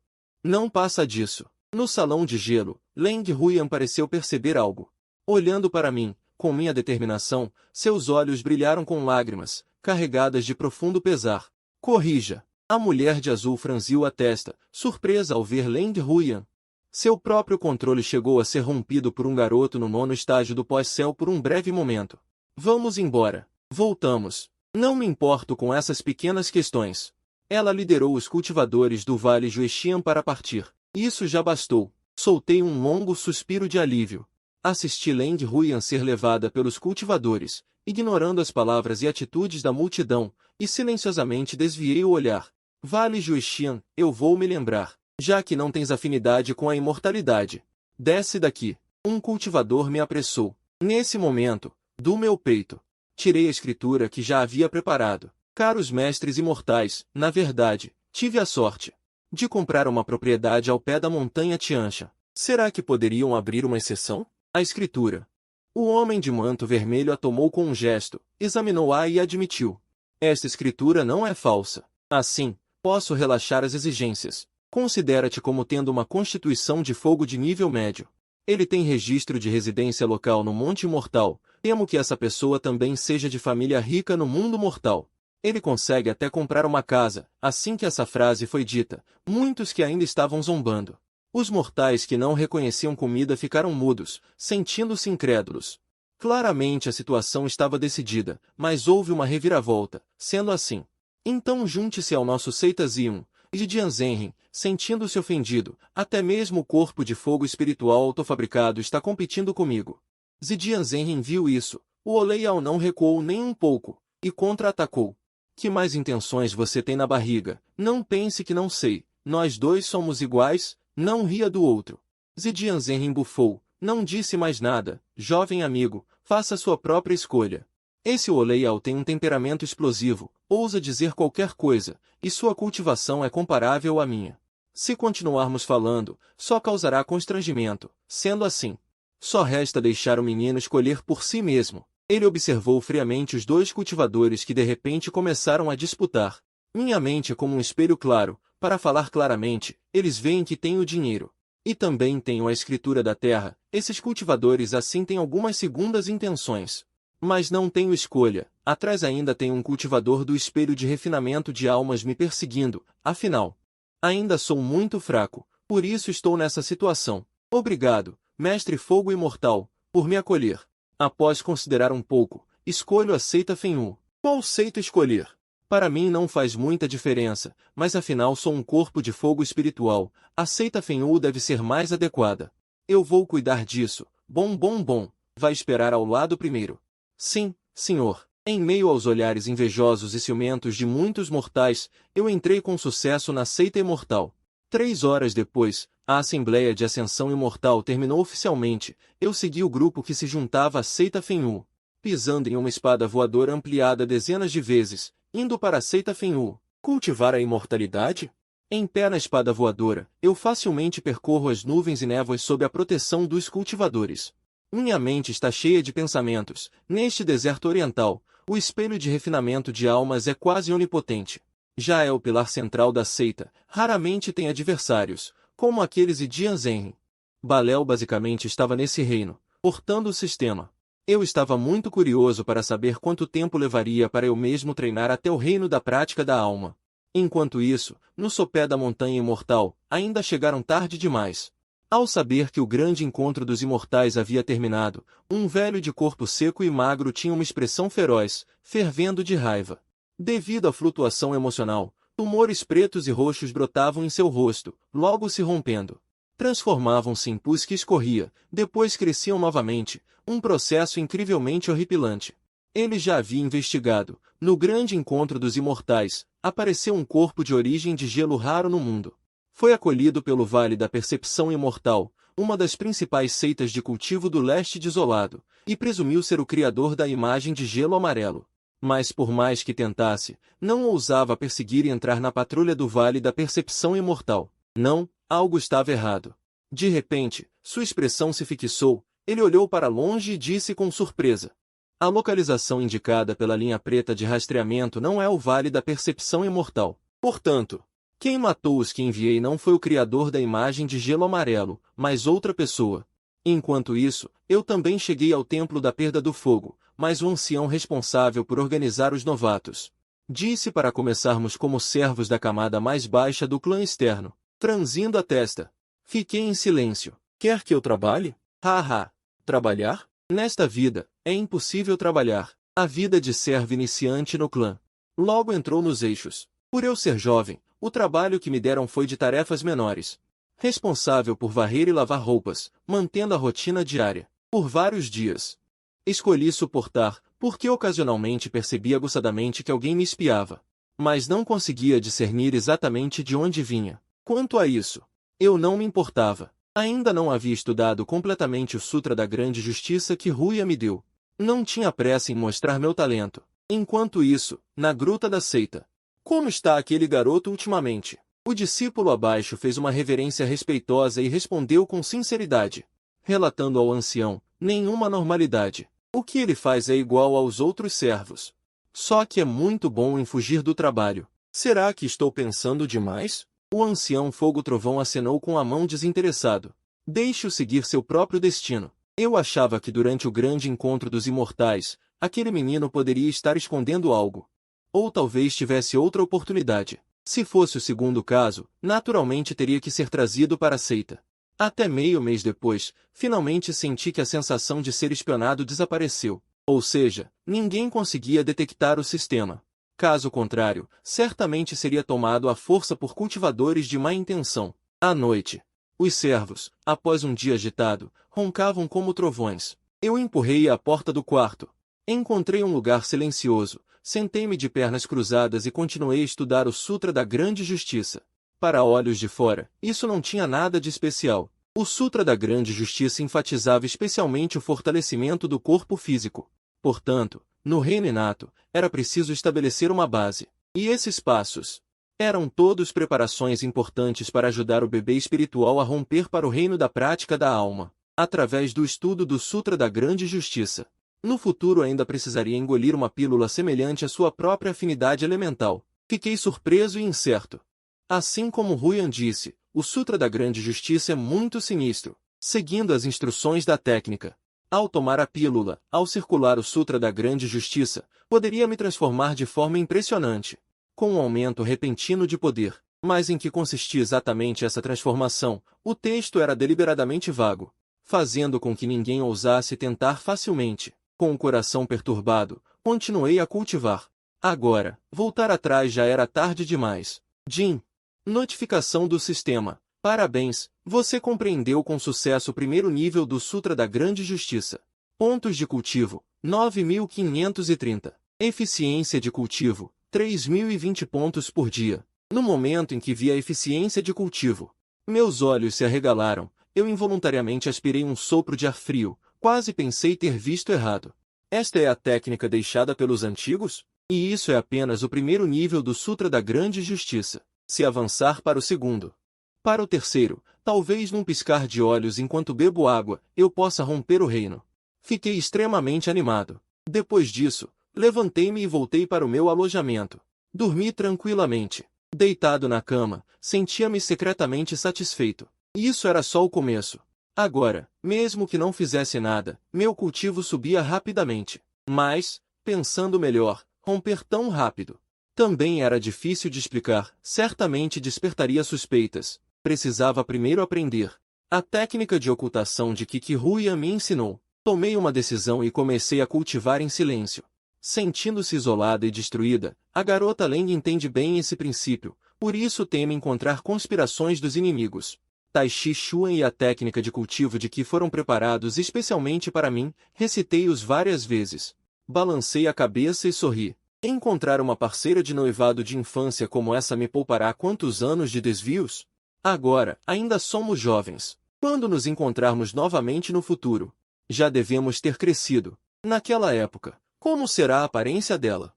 Speaker 1: Não passa disso. No salão de gelo, Leng Huyan pareceu perceber algo. Olhando para mim, com minha determinação, seus olhos brilharam com lágrimas, carregadas de profundo pesar. Corrija. A mulher de azul franziu a testa, surpresa ao ver Leng Huyan. Seu próprio controle chegou a ser rompido por um garoto no 9º estágio do pós-céu por um breve momento. Vamos embora. Voltamos. Não me importo com essas pequenas questões. Ela liderou os cultivadores do Vale Juexian para partir. Isso já bastou. Soltei um longo suspiro de alívio. Assisti Leng Huyan ser levada pelos cultivadores, ignorando as palavras e atitudes da multidão, e silenciosamente desviei o olhar. Vale Juixian, eu vou me lembrar, já que não tens afinidade com a imortalidade. Desce daqui. Um cultivador me apressou. Nesse momento, do meu peito, tirei a escritura que já havia preparado. Caros mestres imortais, na verdade, tive a sorte de comprar uma propriedade ao pé da montanha Tiansha. Será que poderiam abrir uma exceção? A escritura. O homem de manto vermelho a tomou com um gesto, examinou-a e admitiu. Esta escritura não é falsa. Assim, posso relaxar as exigências. Considera-te como tendo uma constituição de fogo de nível médio. Ele tem registro de residência local no Monte Imortal. Temo que essa pessoa também seja de família rica no mundo mortal. Ele consegue até comprar uma casa. Assim que essa frase foi dita, muitos que ainda estavam zombando. Os mortais que não reconheciam comida ficaram mudos, sentindo-se incrédulos. Claramente a situação estava decidida, mas houve uma reviravolta. Sendo assim, então junte-se ao nosso Seitazion. Zidian Zenrin, sentindo-se ofendido, até mesmo o corpo de fogo espiritual autofabricado está competindo comigo. Zidian Zenrin viu isso. O Oleial não recuou nem um pouco, e contra-atacou. Que mais intenções você tem na barriga? Não pense que não sei. Nós dois somos iguais, não ria do outro. Zidian Zenrin bufou. Não disse mais nada. Jovem amigo, faça sua própria escolha. Esse Oleial tem um temperamento explosivo, ousa dizer qualquer coisa, e sua cultivação é comparável à minha. Se continuarmos falando, só causará constrangimento. Sendo assim, só resta deixar o menino escolher por si mesmo. Ele observou friamente os dois cultivadores que de repente começaram a disputar. Minha mente é como um espelho claro. Para falar claramente, eles veem que tenho dinheiro. E também tenho a escritura da terra. Esses cultivadores assim têm algumas segundas intenções. Mas não tenho escolha. Atrás ainda tem um cultivador do espelho de refinamento de almas me perseguindo. Afinal, ainda sou muito fraco. Por isso estou nessa situação. Obrigado, mestre fogo imortal, por me acolher. Após considerar um pouco, escolho a seita Fenhu. Qual seita escolher? Para mim não faz muita diferença, mas afinal sou um corpo de fogo espiritual. A seita Fenhu deve ser mais adequada. Eu vou cuidar disso. Bom. Vai esperar ao lado primeiro. Sim, senhor. Em meio aos olhares invejosos e ciumentos de muitos mortais, eu entrei com sucesso na seita imortal. 3 horas depois, a Assembleia de Ascensão Imortal terminou oficialmente. Eu segui o grupo que se juntava à seita Fenhu, pisando em uma espada voadora ampliada dezenas de vezes, indo para a seita Fenhu. Cultivar a imortalidade? Em pé na espada voadora, eu facilmente percorro as nuvens e névoas sob a proteção dos cultivadores. Minha mente está cheia de pensamentos. Neste deserto oriental, o espelho de refinamento de almas é quase onipotente. Já é o pilar central da seita, raramente tem adversários, como aqueles de Dian Zenrin. Balel basicamente estava nesse reino, portando o sistema. Eu estava muito curioso para saber quanto tempo levaria para eu mesmo treinar até o reino da prática da alma. Enquanto isso, no sopé da montanha imortal, ainda chegaram tarde demais. Ao saber que o grande encontro dos imortais havia terminado, um velho de corpo seco e magro tinha uma expressão feroz, fervendo de raiva. Devido à flutuação emocional, tumores pretos e roxos brotavam em seu rosto, logo se rompendo. Transformavam-se em pus que escorria, depois cresciam novamente, um processo incrivelmente horripilante. Ele já havia investigado. No grande encontro dos imortais, apareceu um corpo de origem de gelo raro no mundo. Foi acolhido pelo Vale da Percepção Imortal, uma das principais seitas de cultivo do leste desolado, e presumiu ser o criador da imagem de gelo amarelo. Mas por mais que tentasse, não ousava perseguir e entrar na patrulha do Vale da Percepção Imortal. Não, algo estava errado. De repente, sua expressão se fixou, ele olhou para longe e disse com surpresa. A localização indicada pela linha preta de rastreamento não é o Vale da Percepção Imortal. Portanto, quem matou os que enviei não foi o criador da imagem de gelo amarelo, mas outra pessoa. Enquanto isso, eu também cheguei ao Templo da Perda do Fogo, mas o ancião responsável por organizar os novatos. Disse para começarmos como servos da camada mais baixa do clã externo, franzindo a testa. Fiquei em silêncio. Quer que eu trabalhe? Haha. Trabalhar? Nesta vida, é impossível trabalhar. A vida de servo iniciante no clã. Logo entrou nos eixos. Por eu ser jovem, o trabalho que me deram foi de tarefas menores. responsável por varrer e lavar roupas, mantendo a rotina diária. Por vários dias. Escolhi suportar, porque ocasionalmente percebi aguçadamente que alguém me espiava. Mas não conseguia discernir exatamente de onde vinha. Quanto a isso, eu não me importava. Ainda não havia estudado completamente o Sutra da Grande Justiça que Ruya me deu. Não tinha pressa em mostrar meu talento. Enquanto isso, na gruta da seita. Como está aquele garoto ultimamente? O discípulo abaixo fez uma reverência respeitosa e respondeu com sinceridade. Relatando ao ancião, nenhuma normalidade. O que ele faz é igual aos outros servos. Só que é muito bom em fugir do trabalho. Será que estou pensando demais? O ancião Fogo Trovão acenou com a mão desinteressado. Deixe-o seguir seu próprio destino. Eu achava que durante o grande encontro dos imortais, aquele menino poderia estar escondendo algo. Ou talvez tivesse outra oportunidade. Se fosse o segundo caso, naturalmente teria que ser trazido para a seita. Até meio mês depois, finalmente senti que a sensação de ser espionado desapareceu. Ou seja, ninguém conseguia detectar o sistema. Caso contrário, certamente seria tomado à força por cultivadores de má intenção. À noite, os servos, após um dia agitado, roncavam como trovões. Eu empurrei a porta do quarto. Encontrei um lugar silencioso, sentei-me de pernas cruzadas e continuei a estudar o Sutra da Grande Justiça. Para olhos de fora, isso não tinha nada de especial. O Sutra da Grande Justiça enfatizava especialmente o fortalecimento do corpo físico. Portanto, no reino inato, era preciso estabelecer uma base. E esses passos eram todos preparações importantes para ajudar o bebê espiritual a romper para o reino da prática da alma, através do estudo do Sutra da Grande Justiça. No futuro ainda precisaria engolir uma pílula semelhante à sua própria afinidade elemental. Fiquei surpreso e incerto. Assim como Ruyan disse, o Sutra da Grande Justiça é muito sinistro. Seguindo as instruções da técnica, ao tomar a pílula, ao circular o Sutra da Grande Justiça, poderia me transformar de forma impressionante, com um aumento repentino de poder. Mas em que consistia exatamente essa transformação? O texto era deliberadamente vago, fazendo com que ninguém ousasse tentar facilmente. Com o coração perturbado, continuei a cultivar. Agora, voltar atrás já era tarde demais. Jin. Notificação do sistema. Parabéns, você compreendeu com sucesso o primeiro nível do Sutra da Grande Justiça. Pontos de cultivo, 9.530. Eficiência de cultivo, 3.020 pontos por dia. No momento em que vi a eficiência de cultivo, meus olhos se arregalaram, eu involuntariamente aspirei um sopro de ar frio, quase pensei ter visto errado. Esta é a técnica deixada pelos antigos? E isso é apenas o primeiro nível do Sutra da Grande Justiça. Se avançar para o segundo. Para o terceiro, talvez num piscar de olhos enquanto bebo água, eu possa romper o reino. Fiquei extremamente animado. Depois disso, levantei-me e voltei para o meu alojamento. Dormi tranquilamente. Deitado na cama, sentia-me secretamente satisfeito. E isso era só o começo. Agora, mesmo que não fizesse nada, meu cultivo subia rapidamente. Mas, pensando melhor, romper tão rápido também era difícil de explicar, certamente despertaria suspeitas. Precisava primeiro aprender a técnica de ocultação de que Ruyan me ensinou. Tomei uma decisão e comecei a cultivar em silêncio. Sentindo-se isolada e destruída, a garota Leng entende bem esse princípio, por isso teme encontrar conspirações dos inimigos. Tai Chi Chuan e a técnica de cultivo de que foram preparados especialmente para mim, recitei-os várias vezes. Balancei a cabeça e sorri. Encontrar uma parceira de noivado de infância como essa me poupará quantos anos de desvios? Agora, ainda somos jovens. Quando nos encontrarmos novamente no futuro, já devemos ter crescido. Naquela época, como será a aparência dela?